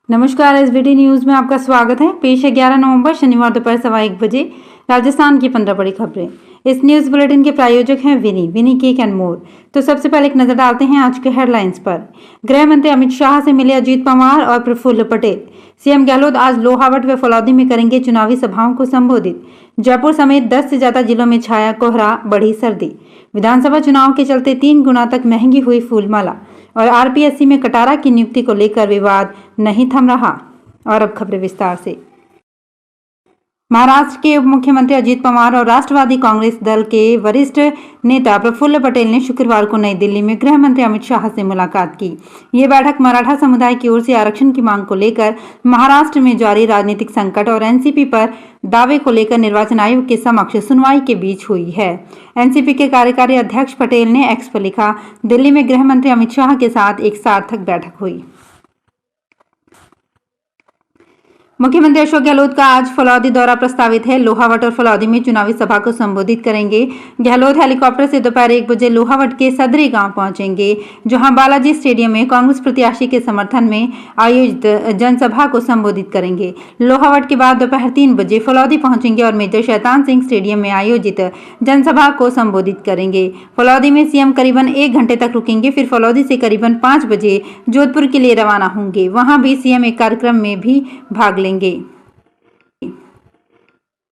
नमस्कार, SBT news में आपका स्वागत है। पेश है 11 नवंबर शनिवार दोपहर 1:15 बजे राजस्थान की 15 बड़ी खबरें। इस न्यूज बुलेटिन के प्रायोजक हैं विनी केक एंड मोर। तो सबसे पहले एक नजर डालते हैं आज के हेडलाइंस पर। गृह मंत्री अमित शाह से मिले अजीत पवार और प्रफुल्ल पटेल। सीएम गहलोत आज लोहावट व फलौदी में करेंगे चुनावी सभाओं को संबोधित। जयपुर समेत 10 से ज्यादा जिलों में छाया कोहरा, बढ़ी सर्दी। विधानसभा चुनाव के चलते 3 गुना तक महंगी हुई फूलमाला। और आरपीएससी में कटारा की नियुक्ति को लेकर विवाद नहीं थम रहा। और अब खबरें विस्तार से। महाराष्ट्र के उप मुख्यमंत्री अजीत पवार और राष्ट्रवादी कांग्रेस दल के वरिष्ठ नेता प्रफुल्ल पटेल ने शुक्रवार को नई दिल्ली में गृह मंत्री अमित शाह से मुलाकात की। ये बैठक मराठा समुदाय की ओर से आरक्षण की मांग को लेकर, महाराष्ट्र में जारी राजनीतिक संकट और एनसीपी पर दावे को लेकर निर्वाचन आयोग के समक्ष सुनवाई के बीच हुई है। एनसीपी के कार्यकारी अध्यक्ष पटेल ने एक्स पर लिखा, दिल्ली में गृह मंत्री अमित शाह के साथ एक सार्थक बैठक हुई। मुख्यमंत्री अशोक गहलोत का आज फलौदी दौरा प्रस्तावित है। लोहावट और फलौदी में चुनावी सभा को संबोधित करेंगे। गहलोत हेलीकॉप्टर से दोपहर 1 बजे लोहावट के सदरी गांव पहुंचेंगे, जहां बालाजी स्टेडियम में कांग्रेस प्रत्याशी के समर्थन में आयोजित जनसभा को संबोधित करेंगे। लोहावट के बाद दोपहर 3 बजे फलौदी पहुंचेंगे और मेजर शैतान सिंह स्टेडियम में आयोजित जनसभा को संबोधित करेंगे। फलौदी में सीएम करीबन 1 घंटे तक रुकेंगे, फिर फलौदी से करीबन 5 बजे जोधपुर के लिए रवाना होंगे। वहां भी सीएम एक कार्यक्रम में भी भाग लेंगे।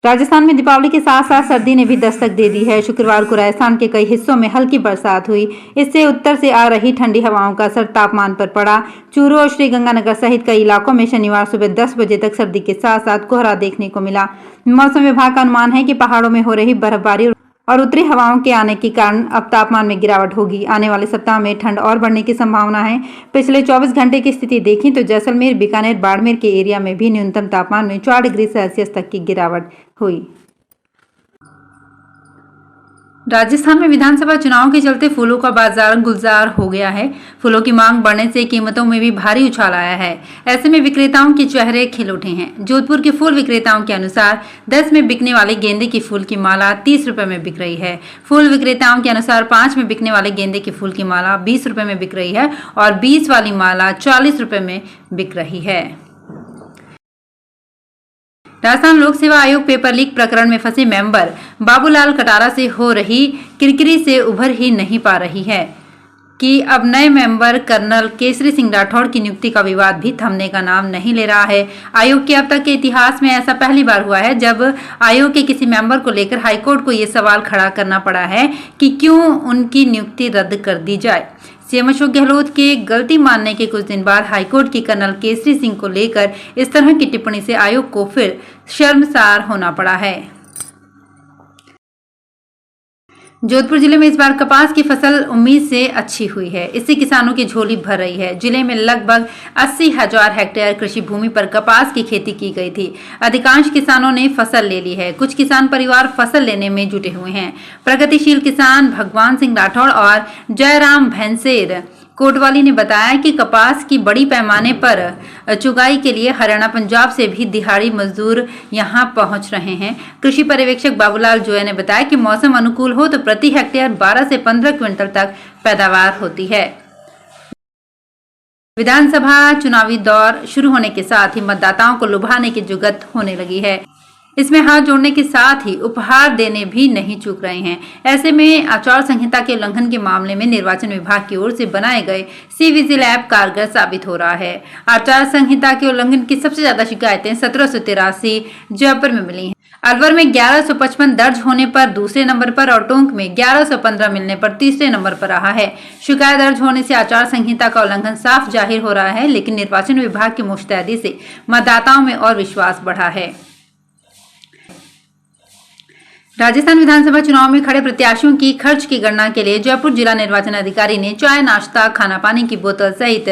राजस्थान में दीपावली के साथ साथ सर्दी ने भी दस्तक दे दी है। शुक्रवार को राजस्थान के कई हिस्सों में हल्की बरसात हुई। इससे उत्तर से आ रही ठंडी हवाओं का असर तापमान पर पड़ा। चूरू और श्रीगंगानगर सहित कई इलाकों में शनिवार सुबह 10 बजे तक सर्दी के साथ साथ कोहरा देखने को मिला। मौसम विभाग का अनुमान है कि पहाड़ों में हो रही बर्फबारी और उत्तरी हवाओं के आने के कारण अब तापमान में गिरावट होगी। आने वाले सप्ताह में ठंड और बढ़ने की संभावना है। पिछले 24 घंटे की स्थिति देखें तो जैसलमेर, बीकानेर, बाड़मेर के एरिया में भी न्यूनतम तापमान में 4 डिग्री सेल्सियस तक की गिरावट हुई। राजस्थान में विधानसभा चुनाव के चलते फूलों का बाजार गुलजार हो गया है। फूलों की मांग बढ़ने से कीमतों में भी भारी उछाल आया है। ऐसे में विक्रेताओं के चेहरे खिल उठे हैं। जोधपुर के फूल विक्रेताओं के अनुसार 10 में बिकने वाले गेंदे की फूल की माला 30 रुपए में बिक रही है। फूल विक्रेताओं के अनुसार 5 में बिकने वाले गेंदे की फूल की माला 20 रुपए में बिक रही है और 20 वाली माला 40 रुपए में बिक रही है। राजस्थान लोक सेवा आयोग पेपर लीक प्रकरण में फंसे मेंबर बाबूलाल कटारा से हो रही किरकिरी से उभर ही नहीं पा रही है कि अब नए मेंबर कर्नल केसरी सिंह राठौड़ की नियुक्ति का विवाद भी थमने का नाम नहीं ले रहा है। आयोग के अब तक के इतिहास में ऐसा पहली बार हुआ है जब आयोग के किसी मेंबर को लेकर हाईकोर्ट को ये सवाल खड़ा करना पड़ा है कि क्यों उनकी नियुक्ति रद्द कर दी जाए। सीएम अशोक गहलोत के गलती मानने के कुछ दिन बाद हाईकोर्ट की कर्नल केसरी सिंह को लेकर इस तरह की टिप्पणी से आयोग को फिर शर्मसार होना पड़ा है। जोधपुर जिले में इस बार कपास की फसल उम्मीद से अच्छी हुई है। इससे किसानों की झोली भर रही है। जिले में लगभग 80,000 हेक्टेयर कृषि भूमि पर कपास की खेती की गई थी। अधिकांश किसानों ने फसल ले ली है। कुछ किसान परिवार फसल लेने में जुटे हुए हैं। प्रगतिशील किसान भगवान सिंह राठौड़ और जयराम भैंसेर कोटवाली ने बताया कि कपास की बड़ी पैमाने पर चुगाई के लिए हरियाणा, पंजाब से भी दिहाड़ी मजदूर यहां पहुंच रहे हैं। कृषि पर्यवेक्षक बाबूलाल जोया ने बताया कि मौसम अनुकूल हो तो प्रति हेक्टेयर 12 से 15 क्विंटल तक पैदावार होती है। विधानसभा चुनावी दौर शुरू होने के साथ ही मतदाताओं को लुभाने की जुगत होने लगी है। इसमें हाथ जोड़ने के साथ ही उपहार देने भी नहीं चूक रहे हैं। ऐसे में आचार संहिता के उल्लंघन के मामले में निर्वाचन विभाग की ओर से बनाए गए सी विजिल ऐप कारगर साबित हो रहा है। आचार संहिता के उल्लंघन की सबसे ज्यादा शिकायतें 1783 जयपुर में मिली हैं। अलवर में 1155 दर्ज होने पर दूसरे नंबर पर और टोंक में 1115 मिलने पर तीसरे नंबर पर रहा है। शिकायत दर्ज होने से आचार संहिता का उल्लंघन साफ जाहिर हो रहा है, लेकिन निर्वाचन विभाग की मुस्तैदी से मतदाताओं में और विश्वास बढ़ा है। राजस्थान विधानसभा चुनाव में खड़े प्रत्याशियों की खर्च की गणना के लिए जयपुर जिला निर्वाचन अधिकारी ने चाय, नाश्ता, खाना पानी की बोतल सहित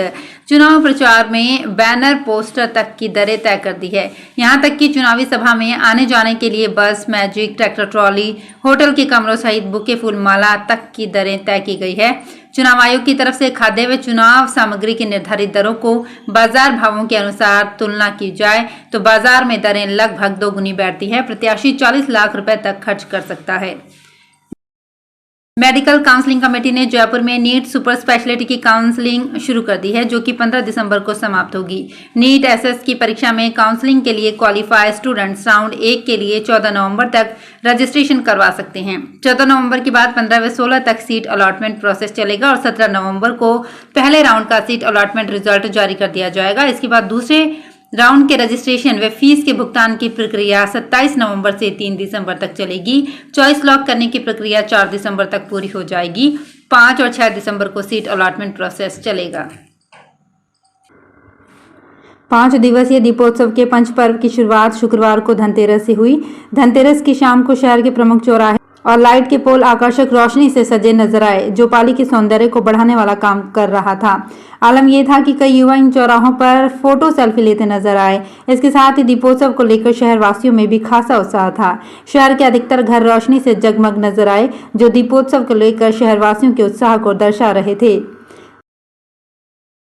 चुनाव प्रचार में बैनर, पोस्टर तक की दरें तय कर दी है। यहां तक कि चुनावी सभा में आने जाने के लिए बस, मैजिक, ट्रैक्टर ट्रॉली, होटल के कमरों सहित बुके, फूल माला तक की दरें तय की गई है। चुनाव आयोग की तरफ से खाद्य व चुनाव सामग्री की निर्धारित दरों को बाजार भावों के अनुसार तुलना की जाए तो बाजार में दरें लगभग 2 गुनी बैठती है। प्रत्याशी 40 लाख रुपए तक खर्च कर सकता है। मेडिकल काउंसलिंग कमेटी ने जयपुर में नीट सुपर स्पेशलिटी की काउंसलिंग शुरू कर दी है, जो कि 15 दिसंबर को समाप्त होगी। नीट एसएस की परीक्षा में काउंसलिंग के लिए क्वालिफाइड स्टूडेंट्स राउंड 1 के लिए 14 नवंबर तक रजिस्ट्रेशन करवा सकते हैं। 14 नवंबर के बाद 15 व 16 तक सीट अलॉटमेंट प्रोसेस चलेगा और 17 नवंबर को पहले राउंड का सीट अलॉटमेंट रिजल्ट जारी कर दिया जाएगा। इसके बाद दूसरे राउंड के रजिस्ट्रेशन व फीस के भुगतान की प्रक्रिया 27 नवंबर से 3 दिसंबर तक चलेगी। चॉइस लॉक करने की प्रक्रिया 4 दिसंबर तक पूरी हो जाएगी। 5 और 6 दिसंबर को सीट अलॉटमेंट प्रोसेस चलेगा। 5 दिवसीय दीपोत्सव के पंच पर्व की शुरुआत शुक्रवार को धनतेरस से हुई। धनतेरस की शाम को शहर के प्रमुख चौराहे और लाइट के पोल आकर्षक रोशनी से सजे नजर आए, जो पाली के सौंदर्य को बढ़ाने वाला काम कर रहा था। आलम यह था कि कई युवा इन चौराहों पर फोटो सेल्फी लेते नजर आए। इसके साथ ही दीपोत्सव को लेकर शहर वासियों में भी खासा उत्साह था। शहर के अधिकतर घर रोशनी से जगमग नजर आए, जो दीपोत्सव को लेकर शहर वासियों के उत्साह को दर्शा रहे थे।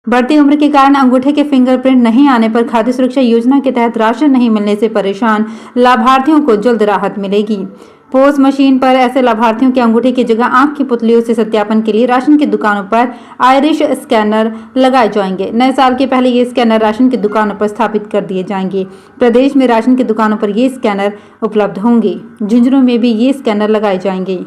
बढ़ती उम्र के कारण अंगूठे के फिंगरप्रिंट नहीं आने पर खाद्य सुरक्षा योजना के तहत राशन नहीं मिलने से परेशान लाभार्थियों को जल्द राहत मिलेगी। पोस्ट मशीन पर ऐसे लाभार्थियों के अंगूठे की जगह आंख की पुतलियों से सत्यापन के लिए राशन की दुकानों पर आयरिश स्कैनर लगाए जाएंगे। नए साल के पहले ये स्कैनर राशन की दुकानों पर स्थापित कर दिए जाएंगे। प्रदेश में राशन की दुकानों पर ये स्कैनर उपलब्ध होंगे। झुंझुनू में भी ये स्कैनर लगाए जाएंगे।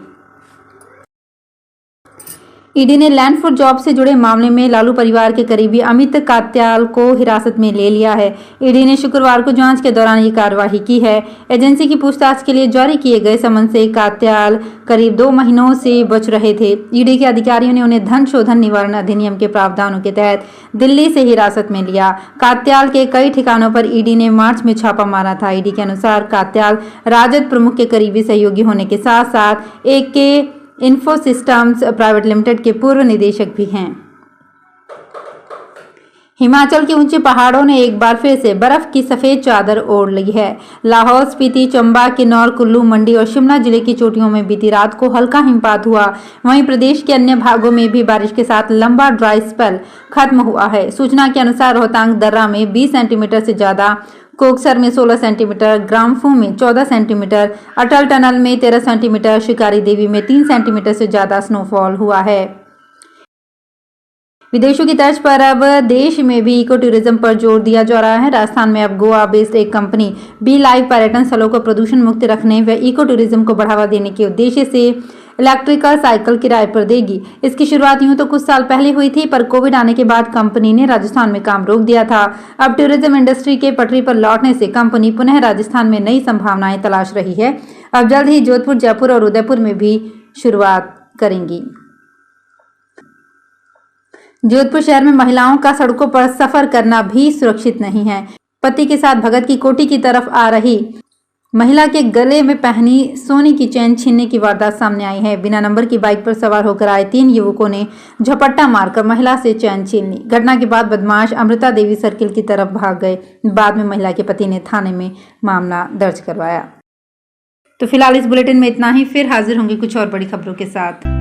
ईडी ने लैंड फॉर जॉब से जुड़े मामले में लालू परिवार के करीबी अमित कात्याल को हिरासत में ले लिया है। ईडी ने शुक्रवार को जांच के दौरान ये कार्रवाई की है। एजेंसी की पूछताछ के लिए जारी किए गए समन से कात्याल करीब 2 महीनों से बच रहे थे। ईडी के अधिकारियों ने उन्हें धन शोधन निवारण अधिनियम के प्रावधानों के तहत दिल्ली से हिरासत में लिया। कात्याल के कई ठिकानों पर ईडी ने मार्च में छापा मारा था। ईडी के अनुसार कात्याल राजद प्रमुख के करीबी सहयोगी होने के साथ साथ एक के इन्फो सिस्टम्स प्राइवेट लिमिटेड के पूर्व निदेशक भी हैं। हिमाचल के ऊंचे पहाड़ों ने एक बार फिर से बर्फ की सफेद चादर ओढ़ ली है। लाहौल स्पीति, चंबा, किन्नौर, कुल्लू, मंडी और शिमला जिले की चोटियों में बीती रात को हल्का हिमपात हुआ। वहीं प्रदेश के अन्य भागों में भी बारिश के साथ लंबा ड्राई स्पेल खत्म हुआ है। सूचना के अनुसार रोहतांग दर्रा में 20 सेंटीमीटर से ज्यादा, कोकसर में 16 सेंटीमीटर, ग्राम्फू में 14 सेंटीमीटर, अटल टनल में 13 सेंटीमीटर, शिकारी देवी में 3 सेंटीमीटर से ज्यादा स्नोफॉल हुआ है। विदेशों की तर्ज पर अब देश में भी इको टूरिज्म पर जोर दिया जा रहा है। राजस्थान में अब गोवा बेस्ड एक कंपनी बी लाइव पर्यटन स्थलों को प्रदूषण मुक्त रखने व इको टूरिज्म को बढ़ावा देने के उद्देश्य से इलेक्ट्रिकल साइकिल किराए पर देगी। इसकी शुरुआत यूं तो कुछ साल पहले हुई थी, पर कोविड आने के बाद कंपनी ने राजस्थान में काम रोक दिया था। अब टूरिज्म इंडस्ट्री के पटरी पर लौटने से कंपनी पुनः राजस्थान में नई संभावनाएं तलाश रही है। अब जल्द ही जोधपुर, जयपुर और उदयपुर में भी शुरुआत करेंगी। जोधपुर शहर में महिलाओं का सड़कों पर सफर करना भी सुरक्षित नहीं है। पति के साथ भगत की कोठी की तरफ आ रही महिला के गले में पहनी सोने की चेन छीनने की वारदात सामने आई है। बिना नंबर की बाइक पर सवार होकर आए 3 युवकों ने झपट्टा मारकर महिला से चेन छीन ली। घटना के बाद बदमाश अमृता देवी सर्किल की तरफ भाग गए। बाद में महिला के पति ने थाने में मामला दर्ज करवाया। तो फिलहाल इस बुलेटिन में इतना ही। फिर हाजिर होंगे कुछ और बड़ी खबरों के साथ।